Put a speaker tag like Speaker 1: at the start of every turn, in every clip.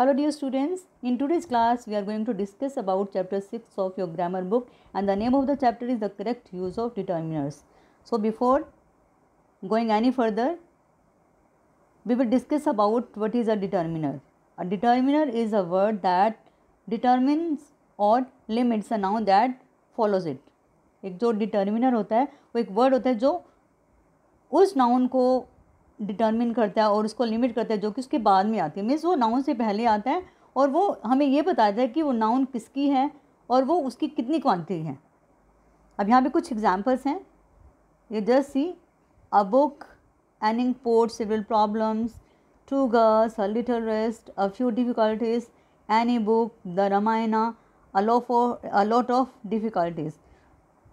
Speaker 1: Hello dear students, in today's class we are going to discuss about chapter 6 of your grammar book, and the name of the chapter is the correct use of determiners. So before going any further, we will discuss about what is a determiner. A determiner is a word that determines or limits a noun that follows it. एक जो determiner होता है वो एक word होता है जो उस noun को डिटर्मिन करता है और उसको लिमिट करता है जो कि उसके बाद में आती है। मीन्स वो नाउन से पहले आता है और वो हमें ये बताता है कि वो नाउन किसकी है और वो उसकी कितनी क्वांटिटी है। अब यहाँ पे कुछ एग्जांपल्स हैं, ये just see a book, an ink pot, civil problems, two girls, a little rest, a few difficulties, any book, the Ramayana, a lot of difficulties.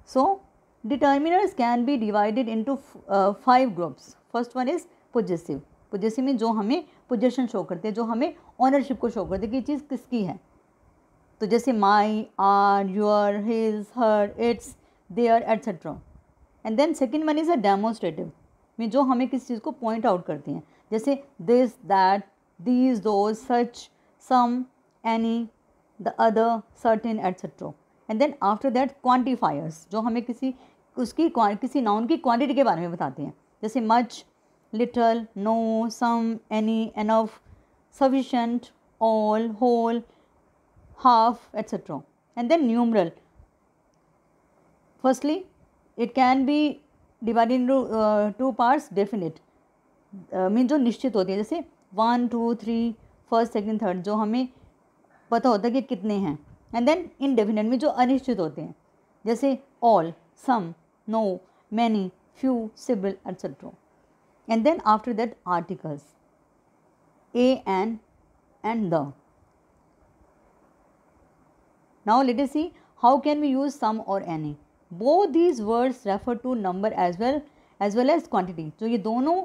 Speaker 1: So determiners can be divided into 5 groups. First one is possessive. possessive में जो हमें possession show करते हैं, जो हमें ownership को show करते हैं कि ये चीज़ किसकी है। तो जैसे my, our, your, his, her, its, their, etc. And then second one is a demonstrative में जो हमें किसी चीज़ को point out करती हैं, जैसे this, that, these, those, such, some, any, the other, certain, etc. And then after that quantifiers जो हमें किसी नाउन की क्वांटिटी के बारे में बताते हैं, जैसे much, little, no, some, any, enough, sufficient, all, whole, half, etcetera. And then numeral. Firstly it can be divided into 2 parts. Definite mean जो निश्चित होती है, जैसे 1, 2, 3, फर्स्ट, सेकंड, थर्ड, जो हमें पता होता है कि कितने हैं. एंड देन इनडेफिनेट में जो अनिश्चित होते हैं, जैसे all, some, no, many, few, several, etcetera. And then after that articles a, and the. Now let us see how can we use some और any. Both these words refer to number as well as quantity. जो ये दोनों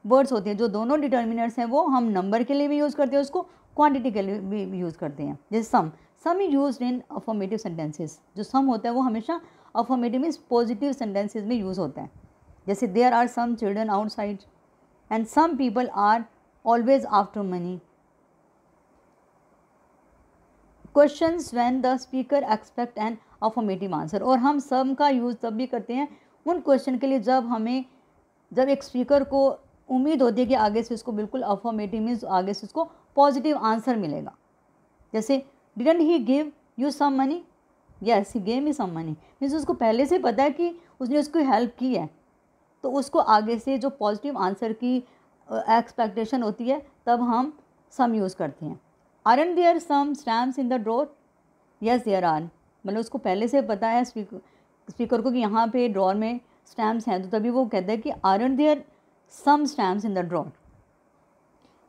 Speaker 1: words होते हैं, जो दोनों determiners हैं, वो हम नंबर के लिए भी यूज़ करते हैं, उसको क्वांटिटी के लिए भी यूज़ करते हैं. जैसे some is used in affirmative sentences. जो सम होता है वो हमेशा अफर्मेटिव मीन्स पॉजिटिव सेंटेंसेस में यूज़ होता है. जैसे there are some children outside and some people are always after money. Questions when the speaker expect an affirmative answer. और हम सम का यूज़ तब भी करते हैं उन क्वेश्चन के लिए जब एक स्पीकर को उम्मीद होती है कि आगे से उसको बिल्कुल अफर्मेटिव मीन्स आगे से उसको पॉजिटिव आंसर मिलेगा. जैसे didn't he give you some money. Yes he gave me some money. Means उसको पहले से पता है कि उसने उसको हेल्प की है, तो उसको आगे से जो पॉजिटिव आंसर की एक्सपेक्टेशन होती है तब हम सम यूज़ करते हैं. Aren't there some stamps in the drawer. Yes there are. मतलब उसको पहले से पता है स्पीकर को कि यहाँ पे ड्रॉर में स्टैम्प्स हैं, तो तभी वो कहता है कि aren't there some stamps in the drawer.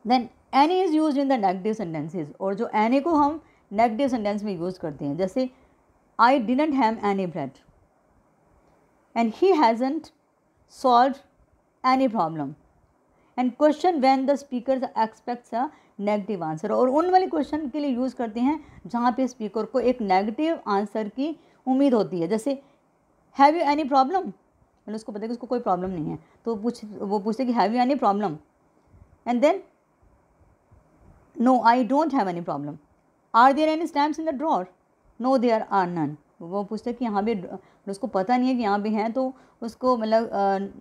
Speaker 1: Then any is use in the negative sentences. और जो एनी को हम नेगेटिव सेंटेंस में यूज़ करते हैं, जैसे I didn't have any bread and he hasn't solve any problem. And question when the speaker expects a negative answer. और उन वाले क्वेश्चन के लिए यूज़ करते हैं जहाँ पे स्पीकर को एक नेगेटिव आंसर की उम्मीद होती है. जैसे हैव यू एनी प्रॉब्लम. मतलब उसको पता है कि उसको कोई प्रॉब्लम नहीं है, तो वो पूछते कि have you any problem. And then no I don't have any problem. Are there any stamps in the drawer. No there are none. वो पूछते हैं कि यहाँ पे उसको पता नहीं है कि यहाँ पे हैं, तो उसको मतलब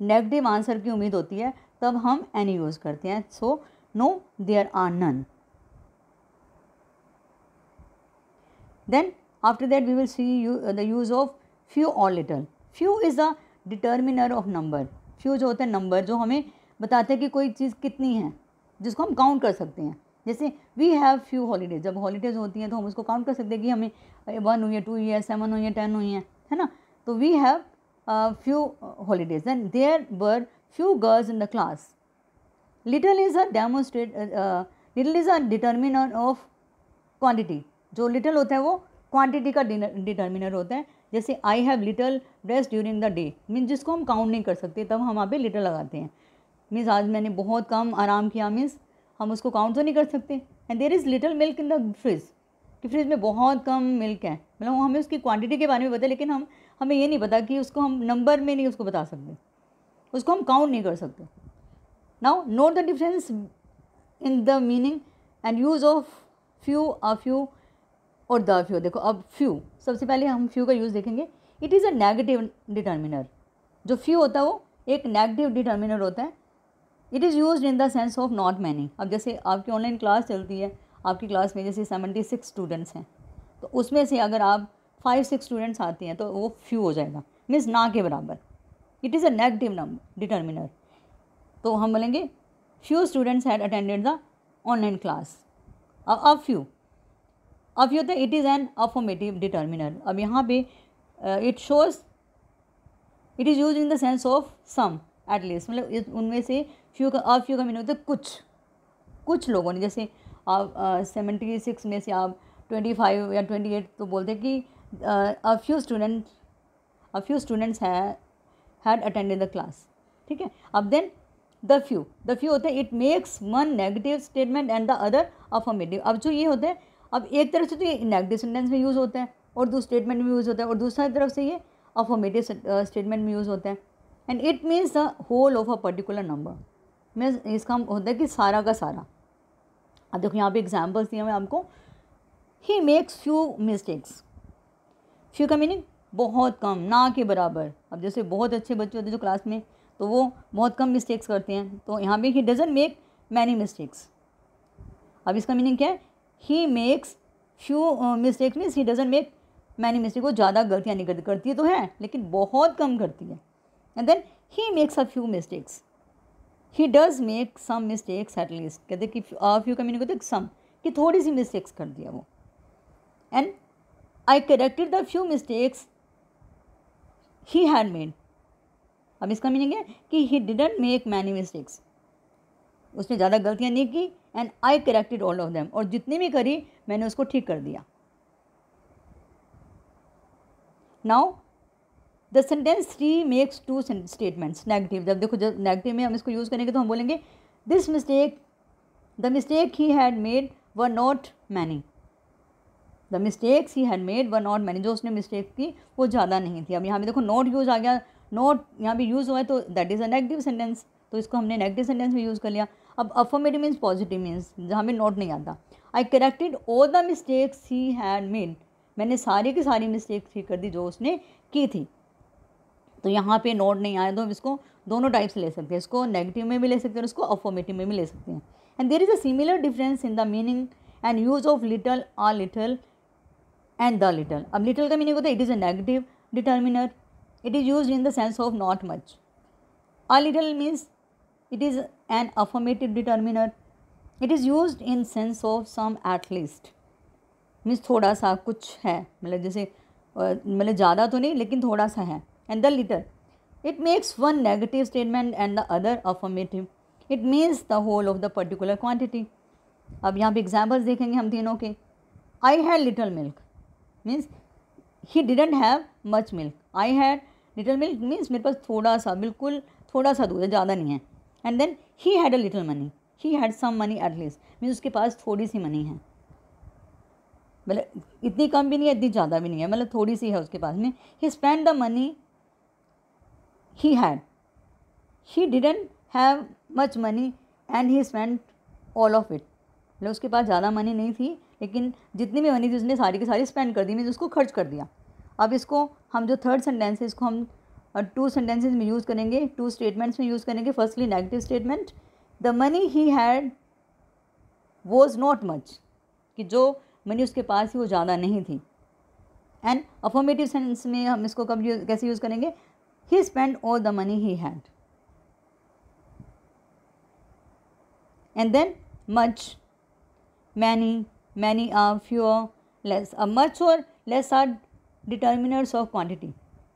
Speaker 1: नेगेटिव आंसर की उम्मीद होती है, तब हम एनी यूज़ करते हैं. So no there are none. Then after that we will see the use of few और little. Few is a determiner of number. Few जो होता है नंबर, जो हमें बताते हैं कि कोई चीज़ कितनी है, जिसको हम काउंट कर सकते हैं. जैसे वी हैव फ्यू हॉलीडेज. जब हॉलीडेज होती हैं तो हम उसको काउंट कर सकते हैं कि हमें 1 हुई है, 2 हुई है, 7 हुई है, 10 हुई हैं, है ना. तो we have few holidays. Then there were few girls in the class. Little is a determiner of quantity. जो लिटल होता है वो क्वांटिटी का डिटर्मिनर होता है. जैसे I have little rest during the day. Means जिसको हम काउंट नहीं कर सकते, तब हम वहाँ पे लिटल लगाते हैं. मीन्स आज मैंने बहुत कम आराम किया, मीन्स हम उसको काउंट तो नहीं कर सकते. And there is little milk in the fridge. कि फ्रिज में बहुत कम मिल्क है, मतलब हमें उसकी क्वांटिटी के बारे में पता है, लेकिन हमें ये नहीं पता कि उसको हम नंबर में नहीं उसको बता सकते, उसको हम काउंट नहीं कर सकते. Now note the difference in the meaning and use of few, a few और द फ्यू। देखो अब फ्यू, सबसे पहले हम फ्यू का यूज़ देखेंगे। It is a negative determiner. जो फ्यू होता है वो एक नेगेटिव डिटर्मिनर होता है। It is use in the sense of not many. अब जैसे आपकी ऑनलाइन क्लास चलती है, आपकी क्लास में जैसे 76 स्टूडेंट्स हैं, तो उसमें से अगर आप 5-6 स्टूडेंट्स आते हैं तो वो फ्यू हो जाएगा, मीन्स ना के बराबर। It is a negative number determiner. तो हम बोलेंगे few students had attended the online class. अब फ्यू होता है, it is an affirmative determiner. अब यहाँ पे it shows it is use in the sense of some at least, मतलब उनमें से फ्यू का मीनिंग होता है कुछ लोगों ने। जैसे आप 76 में से आप 25 या 28 तो बोलते हैं कि a few students had attended the class. ठीक है। अब देन द फ्यू होता है, it makes one negative statement and the other affirmative. अब जो ये होता है, अब एक तरफ से तो ये नेगेटिव सेंटेंस में यूज़ होता है और दूसरे स्टेटमेंट में यूज़ होता है, और दूसरी तरफ से ये अफर्मेटिव स्टेटमेंट में यूज़ होता है। And it means the whole of a particular number. Means इसका होता है कि सारा का सारा। अब देखो यहाँ पे एग्जाम्पल्स दिए हुए आपको। He makes few mistakes. Few का मीनिंग बहुत कम, ना के बराबर। अब जैसे बहुत अच्छे बच्चे होते हैं जो क्लास में, तो वो बहुत कम मिस्टेक्स करते हैं, तो यहाँ पे he doesn't make many mistakes. अब इसका मीनिंग क्या है? He makes few mistakes means he doesn't make many mistake. वो ज़्यादा गलतियाँ नहीं करती है तो है, लेकिन बहुत कम करती है। And then he makes a few mistakes. He does make some mistakes at least. कहते हैं कि फ्यू का मीनिंग होता है सम, कि थोड़ी सी मिस्टेक्स कर दिया वो। And I corrected the few mistakes he had made. अब इसका मीनिंग है कि he didn't make many mistakes, उसने ज़्यादा गलतियाँ नहीं की। And I corrected all of them, और जितनी भी करी मैंने उसको ठीक कर दिया। Now the sentence 3 makes 2 statements negative. जब देखो, जब नेगेटिव में हम इसको यूज़ करेंगे तो हम बोलेंगे this mistake, the mistake he had made were not many. The mistakes he had made were not many. जो उसने मिस्टेक की वो ज़्यादा नहीं थी। अब यहाँ पे देखो नॉट यूज़ आ गया, नॉट यहाँ पे यूज़ हुआ है, तो that is a negative sentence, तो इसको हमने नेगेटिव सेंटेंस में यूज़ कर लिया। अब अफर्मेटिव मीन्स पॉजिटिव मीन्स जहाँ पे नॉट नहीं आता। I corrected all the mistakes he had made. मैंने सारी की सारी मिस्टेक ठीक कर दी जो उसने की थी। तो यहाँ पे नॉट नहीं आया, तो इसको दोनों टाइप से ले सकते हैं, इसको नेगेटिव में भी ले सकते हैं और इसको अफर्मेटिव में भी ले सकते हैं। And there is a similar difference in the meaning and use of little, a little and the little. अब लिटल का मीनिंग होता है it is a negative determiner. It is use in the sense of not much. A little means it is an affirmative determiner. It is use in sense of some at least, means थोड़ा सा कुछ है, मतलब जैसे मतलब ज़्यादा तो नहीं लेकिन थोड़ा सा है। And the little, it makes one negative statement and the other affirmative. It means the whole of the particular quantity. अब यहाँ पे एग्जाम्पल्स देखेंगे हम तीनों के। I had little milk means he didn't have much milk. I had little milk means मेरे पास थोड़ा सा, बिल्कुल थोड़ा सा दूध है, ज़्यादा नहीं है। And then he had a little money. He had some money at least means उसके पास थोड़ी सी मनी है, मतलब इतनी कम भी नहीं है इतनी ज़्यादा भी नहीं है, मतलब थोड़ी सी है उसके पास में। He spent the money he had. He didn't have much money and he spent all of it. मतलब उसके पास ज़्यादा मनी नहीं थी, लेकिन जितनी भी मनी थी उसने सारी की सारी स्पेंड कर दी, मीन्स उसको खर्च कर दिया। अब इसको हम जो थर्ड सेंटेंस है इसको हम 2 सेंटेंसेज में यूज़ करेंगे, 2 स्टेटमेंट्स में यूज़ करेंगे। Firstly negative statement, the money he had was not much, कि जो मनी उसके पास थी वो ज़्यादा नहीं थी। एंड अफर्मेटिव सेंस में हम इसको कब कैसे यूज़ करेंगे? He spent all the money he had. And then much, many, many are, fewer, less. अब much और less are determiners of quantity.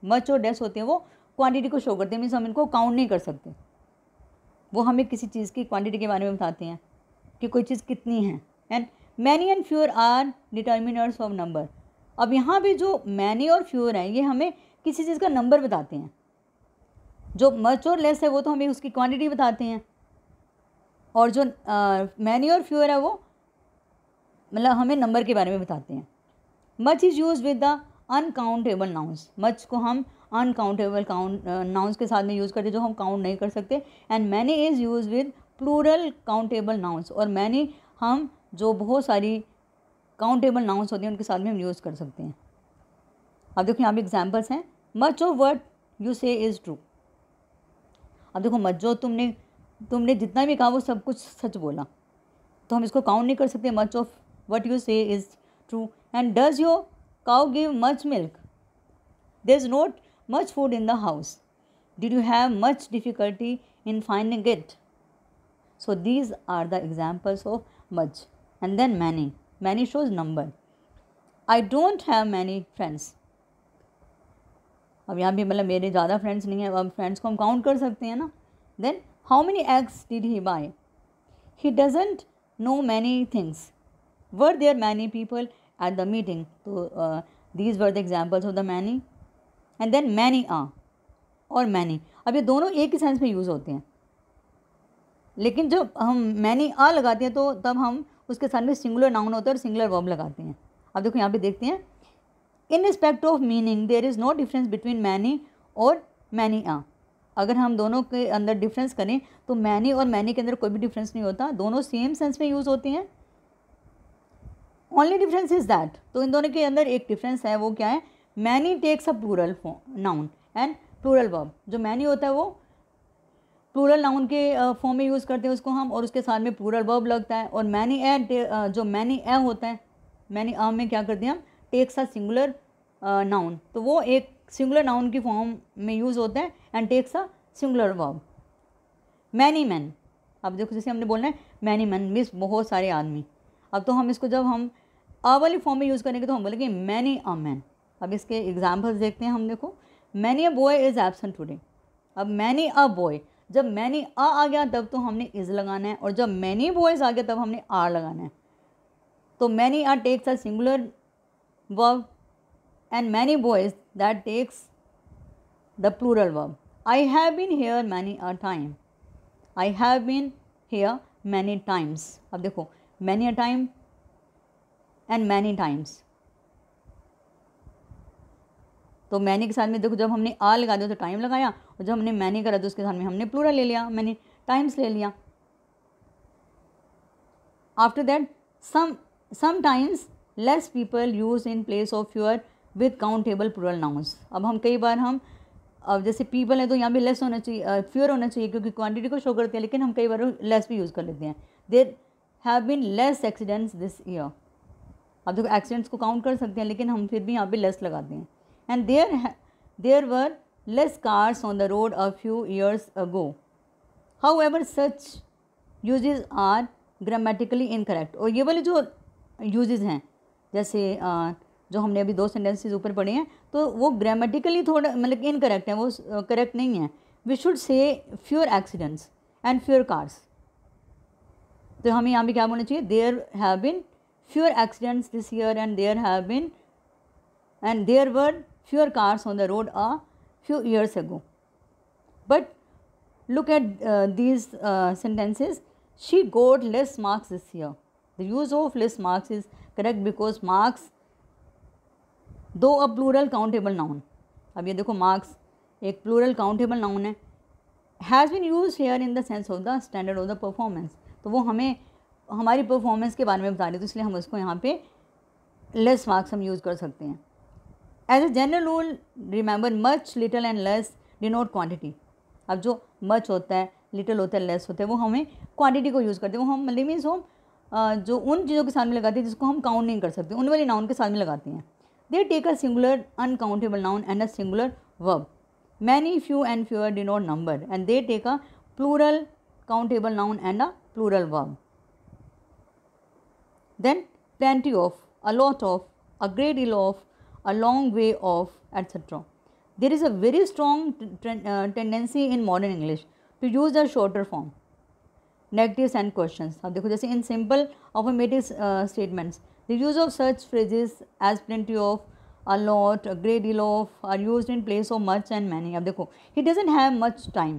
Speaker 1: much और less होते हैं वो क्वांटिटी को शो करते हैं, मीन्स हम इनको काउंट नहीं कर सकते। वो हमें किसी चीज़ की क्वांटिटी के बारे में बताते हैं कि कोई चीज़ कितनी है। And many and fewer are determiners of number. अब यहाँ पे जो many और fewer हैं ये हमें किसी चीज़ का नंबर बताते हैं। जो मच और लेस है वो तो हमें उसकी क्वांटिटी बताते हैं, और जो मैनी और फ्यूअर है वो मतलब हमें नंबर के बारे में बताते हैं। Much is use with the uncountable nouns. Much को हम अनकाउंटेबल नाउंस के साथ में यूज़ करते हैं जो हम काउंट नहीं कर सकते। And many is use with plural countable nouns, और मैनी हम जो बहुत सारी काउंटेबल नाउन्स होती हैं उनके साथ में हम यूज़ कर सकते हैं। अब देखो यहाँ पे एग्जाम्पल्स हैं। Much of what you say is true. अब देखो मच, जो तुमने जितना भी कहा वो सब कुछ सच बोला, तो हम इसको काउंट नहीं कर सकते। Much of what you say is true. And does your cow give much milk. There is not much food in the house. Did you have much difficulty in finding it. So these are the examples of much. And then many, many shows number. I don't have many friends. अब यहाँ भी मतलब मेरे ज़्यादा friends नहीं हैं, अब friends को हम काउंट कर सकते हैं ना। Then how many eggs did he buy. He doesn't know many things. Were there many people at the meeting. तो these were the examples of the many. And then many ah और many, अब ये दोनों एक ही sense में use होते हैं, लेकिन जब हम मैनी आ लगाते हैं तो तब हम उसके साथ में सिंगुलर नाउन होता है और सिंगुलर वर्ब लगाते हैं। अब देखो यहाँ पे देखते हैं, in respect of meaning there is no difference between many और मैनी आ। अगर हम दोनों के अंदर डिफरेंस करें तो मैनी और मैनी के अंदर कोई भी डिफरेंस नहीं होता, दोनों सेम सेंस में यूज़ होती हैं। ओनली डिफरेंस इज़ दैट, तो इन दोनों के अंदर एक डिफरेंस है, वो क्या है, many takes a plural noun and plural verb. जो मैनी होता है वो प्लूरल नाउन के फॉर्म में यूज़ करते हैं उसको हम, और उसके साथ में प्लूरल वर्ब लगता है। और मैनी ए, जो मैनी ए होता है, मैनी आ में क्या करते हैं हम, टेक्स अ सिंगुलर नाउन, तो वो एक सिंगुलर नाउन की फॉर्म में यूज़ होता है and takes a singular verb. Many man, अब देखो जैसे हमने बोलना है मैनी मैन मीन्स बहुत सारे आदमी। अब तो हम इसको जब हम आ वाली फॉर्म में यूज़ करेंगे तो हम बोलेंगे मैनी अ मैन। अब इसके एग्जाम्पल्स देखते हैं हम। देखो, many a boy is absent today. अब मैनी अ बॉय, जब मैनी आ गया तब तो हमने इज़ लगाना है, और जब मैनी बॉयज़ आ गया तब हमने आर लगाना है। तो many are takes a singular verb and many boys that takes the plural verb. I have been here many a time. I have been here many times. अब देखो many a time and many times. तो many के साथ में देखो जब हमने आ लगा दिया तो टाइम लगाया, और जब हमने many करा तो उसके साथ में हमने plural ले लिया, many times ले लिया। After that sometimes less people use in place of fewer with countable plural nouns. अब हम कई बार हम अब जैसे पीपल है तो यहाँ भी लेस होना चाहिए, फ्यूअर होना चाहिए क्योंकि क्वांटिटी को शो करते हैं, लेकिन हम कई बार लेस भी यूज़ कर लेते हैं। There have been less accidents this year. अब देखो एक्सीडेंट्स को काउंट कर सकते हैं, लेकिन हम फिर भी यहाँ पे लेस लगाते हैं। And there were less cars on the road a few years ago. However such usages are grammatically incorrect. और ये वाले जो यूजेज हैं, जैसे जो हमने अभी दो सेंटेंसेस ऊपर पढ़े हैं, तो वो ग्रामेटिकली थोड़ा मतलब इनकरेक्ट है, वो करेक्ट नहीं है। We should say fewer accidents and fewer cars. तो हमें यहाँ पे क्या बोलना चाहिए, there have been fewer accidents this year and there were fewer cars on the road a few years ago. But look at these sentences. She got less marks this year. The use of less marks is correct because marks दो अ plural countable noun. अब ये देखो marks एक plural countable noun है, has been use here in the sense of the standard of the performance. तो वो हमें हमारी परफॉर्मेंस के बारे में बता रही है, तो इसलिए हम उसको यहाँ पे लेस मार्क्स हम यूज़ कर सकते हैं। As a general rule remember much little and less denote quantity. अब जो मच होता है, लिटल होता है, लेस होता है, वो हमें क्वांटिटी को यूज़ करते हैं। वो हम मतलब मीन्स हम जो उन चीज़ों के साथ में लगाते हैं जिसको हम काउंट नहीं कर सकते, उन वाली नाउन के साथ में लगाते हैं। They take a singular uncountable noun and a singular verb. Many, few and fewer denote number, and they take a plural countable noun and a plural verb. Then plenty of, a lot of, a great deal of, a long way of, etc. There is a very strong tendency in modern English to use the shorter form, negatives and questions. अब देखो जैसे in simple affirmative statements, the use of such phrases as plenty of, a lot, a great deal of are used in place of much and many. अब देखो he doesn't have much time,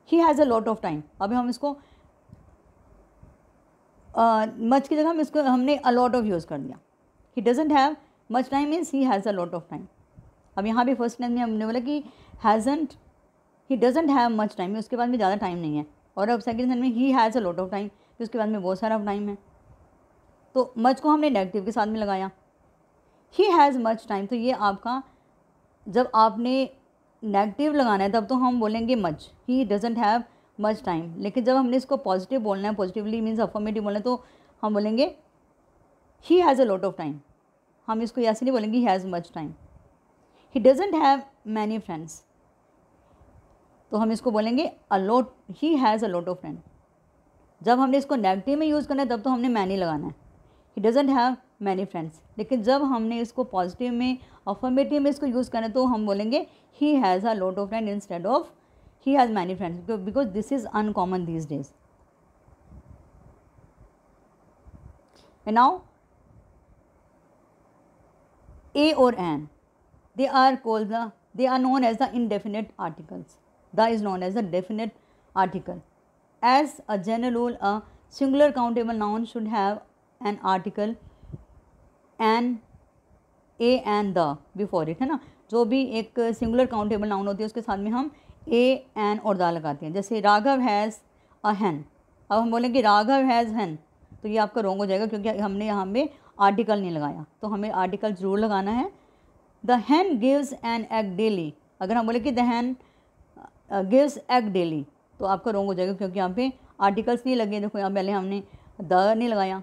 Speaker 1: he has a lot of time. अब हम इसको much की जगह हम इसको हमने a lot of यूज़ कर दिया। he doesn't have much time means he has a lot of time. अब यहाँ पे फर्स्ट टेंस में हमने बोला कि hasn't, he doesn't have much time, उसके बाद में ज़्यादा टाइम नहीं है। और अब सेकेंड सेंटेंस में he has a lot of time कि उसके बाद में बहुत सारा टाइम है। तो मच को हमने नेगेटिव के साथ में लगाया, ही हैज़ मच टाइम, तो ये आपका जब आपने नेगेटिव लगाना है तब तो हम बोलेंगे much, he doesn't have much time. लेकिन जब हमने इसको पॉजिटिव बोलना है, पॉजिटिवली मीन्स अफर्मेटिव बोलना है, तो हम बोलेंगे he has a lot of time. हम इसको ऐसे नहीं बोलेंगे he has much time. He doesn't have many friends, तो हम इसको बोलेंगे a lot, he has a lot of friend. जब हमने इसको नेगेटिव में यूज़ करना है तब तो हमने मैनी लगाना है, he doesn't have many friends. लेकिन जब हमने इसको पॉजिटिव में, अफर्मेटिव में इसको यूज़ करना है तो हम बोलेंगे he has a lot of friend instead of he has many friends, because this is uncommon these days. And now a और an, they are known as the indefinite articles. The is known as the definite article. As a general rule, a singular countable noun should have an article an, a and the before it, है ना। जो भी एक singular countable noun होती है उसके साथ में हम ए एन और द लगाते हैं। जैसे राघव हैज़ अ हैन, अब हम बोलेंगे राघव हैज़ हैन, तो ये आपका रॉन्ग हो जाएगा क्योंकि हमने यहाँ पे आर्टिकल नहीं लगाया। तो हमें आर्टिकल ज़रूर लगाना है। The hen gives an egg daily, अगर हम बोले कि the hen gives egg daily, तो आपका रॉन्ग हो जाएगा क्योंकि यहाँ पे आर्टिकल्स नहीं लगे। देखो यहाँ पहले हमने द नहीं लगाया,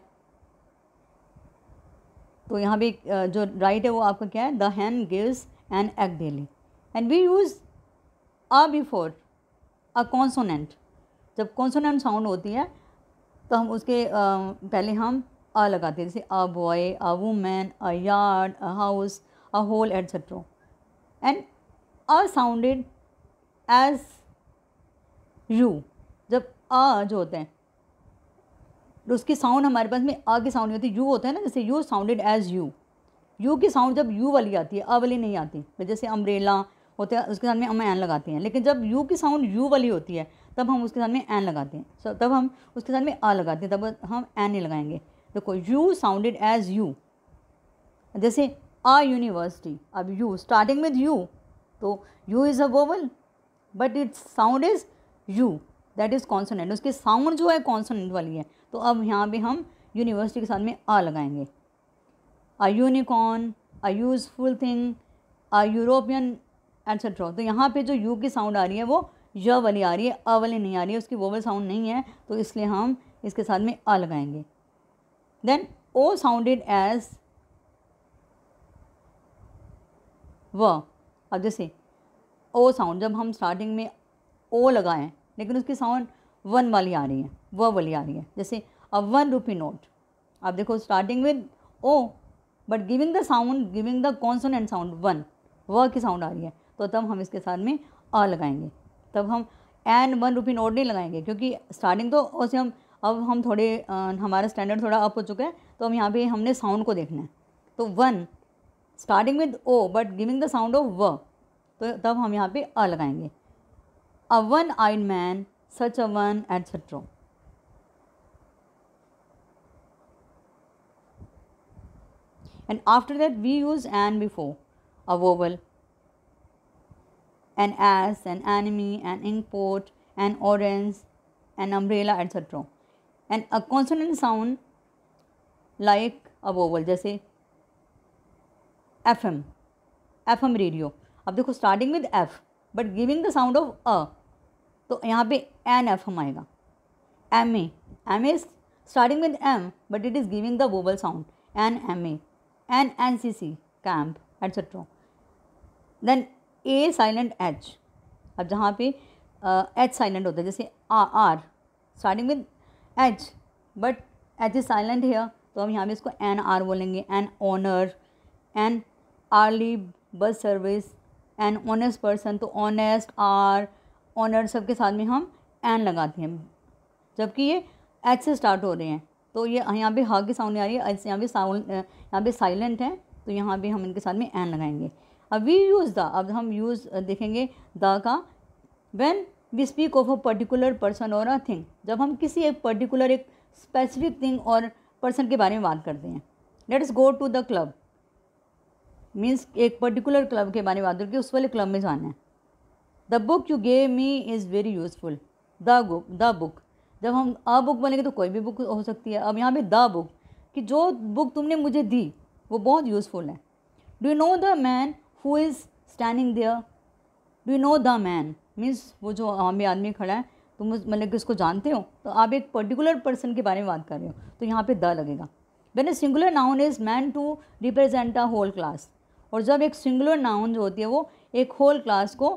Speaker 1: तो यहाँ पे जो राइट है वो आपका क्या है, the hen gives an egg daily. And we use a before a consonant. जब कॉन्सोनेंट साउंड होती है तो हम उसके पहले हम अ लगाते हैं, जैसे a boy, a women, a yard, a house, a whole etc. and a sounded as you। जब अ जो होते हैं तो उसकी साउंड हमारे पास में अ की साउंड नहीं होती, यू होता है ना। जैसे U sounded as U, U की साउंड जब यू वाली आती है, अ वाली नहीं आती। जैसे अम्ब्रेला होते हैं उसके साथ में हम एन लगाते हैं, लेकिन जब यू की साउंड यू वाली होती है तब हम उसके साथ में एन लगाते हैं। तब हम उसके साथ में अ लगाते हैं, तब हम एन नहीं लगाएंगे। देखो यू साउंडेड एज यू, जैसे अ यूनिवर्सिटी, अब यू स्टार्टिंग विद यू, तो you is a vowel but it's sound is you, that is consonant. उसकी साउंड जो है कॉन्सोनेंट वाली है, तो अब यहाँ पे हम यूनिवर्सिटी के साथ में अ लगाएंगे। A unicorn, a useful thing, a European etcetera. तो यहाँ पे जो यू की साउंड आ रही है वो य वाली आ रही है, अ वाली नहीं आ रही है, उसकी वोवल साउंड नहीं है, तो इसलिए हम इसके साथ में अ लगाएंगे। देन ओ साउंडेड एज व। अब जैसे ओ साउंड जब हम स्टार्टिंग में ओ लगाएं लेकिन उसकी साउंड वन वाली आ रही है, व वाली आ रही है, जैसे अ 1 रुपी नोट। आप देखो starting with O but giving the sound, giving the consonant sound one, व की साउंड आ रही है, तो तब हम इसके साथ में अ लगाएंगे। तब हम एन 1 रुपी नोट नहीं लगाएंगे क्योंकि स्टार्टिंग तो उसे हम थोड़े हमारा स्टैंडर्ड थोड़ा अप हो चुका है, तो हम यहाँ पे हमने साउंड को देखना है। तो one starting with O but giving the sound of व, तो तब हम यहाँ पे अ लगाएंगे। A one eyed man, such a one etcetera. And after that we use an before a vowel, an ass, an enemy, an inkpot, an orange, an umbrella, etc. And a consonant sound like a vowel, जैसे FM, FM radio. अब देखो starting with F but giving the sound of a, तो यहाँ पे an F हम आएगा। MA, MA starting with M but it is giving the vowel sound, an MA, an NCC camp etcetera. Then a silent H, अब जहाँ पे H silent होता है, जैसे hour starting with H but H is silent here, तो हम यहाँ पे इसको एन आर बोलेंगे। N honour, an early bus service, an honest person, तो ऑनेस्ट आर ऑनर सबके साथ में हम एन लगाते हैं, जबकि ये एच से स्टार्ट हो रहे हैं। तो ये यहाँ पे ह की साउंड नहीं आ रही है, यहाँ पे साउंड यहाँ पे साइलेंट है, तो यहाँ पे हम इनके साथ में एन लगाएंगे। अब वी यूज़ द, अब हम यूज़ देखेंगे द का when we speak of a particular person और अ थिंग, जब हम किसी एक पर्टिकुलर एक स्पेसिफिक थिंग और पर्सन के बारे में बात करते हैं। Let us go to the club, means एक पर्टिकुलर क्लब के बारे में बात करके उस वाले क्लब में जाना है। The book you gave me is very useful, the book जब हम अ बुक बोलेंगे तो कोई भी बुक हो सकती है। अब यहाँ पे द बुक, कि जो बुक तुमने मुझे दी वो बहुत यूज़फुल है। Do you know the man who is standing there? Do you know the man means वो जो हमें आदमी खड़ा है, तुम मतलब कि उसको जानते हो, तो आप एक पर्टिकुलर पर्सन के बारे में बात कर रहे हो, तो यहाँ पे द लगेगा। When a singular noun is man to represent a whole class, और जब एक सिंगुलर नाउन जो होती है वो एक होल क्लास को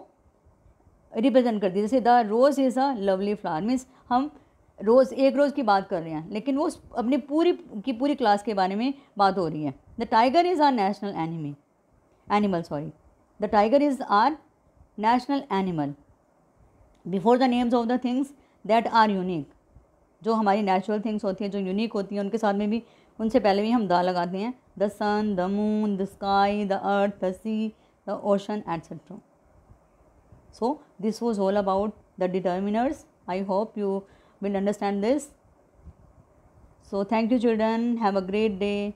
Speaker 1: रिप्रेजेंट करती है। जैसे the rose is a lovely flower means हम रोज़, एक रोज़ की बात कर रहे हैं, लेकिन वो अपनी पूरी क्लास के बारे में बात हो रही है। The tiger is our national animal sorry, the tiger is our national animal. Before the names of the things that are unique, जो हमारी नेचुरल थिंग्स होती हैं जो यूनिक होती हैं उनके साथ में भी, उनसे पहले भी हम द लगाते हैं। The sun, the moon, the sky, the earth, the sea, the ocean etcetera. So this was all about the determiners. I hope you will understand this. So thank you children, have a great day.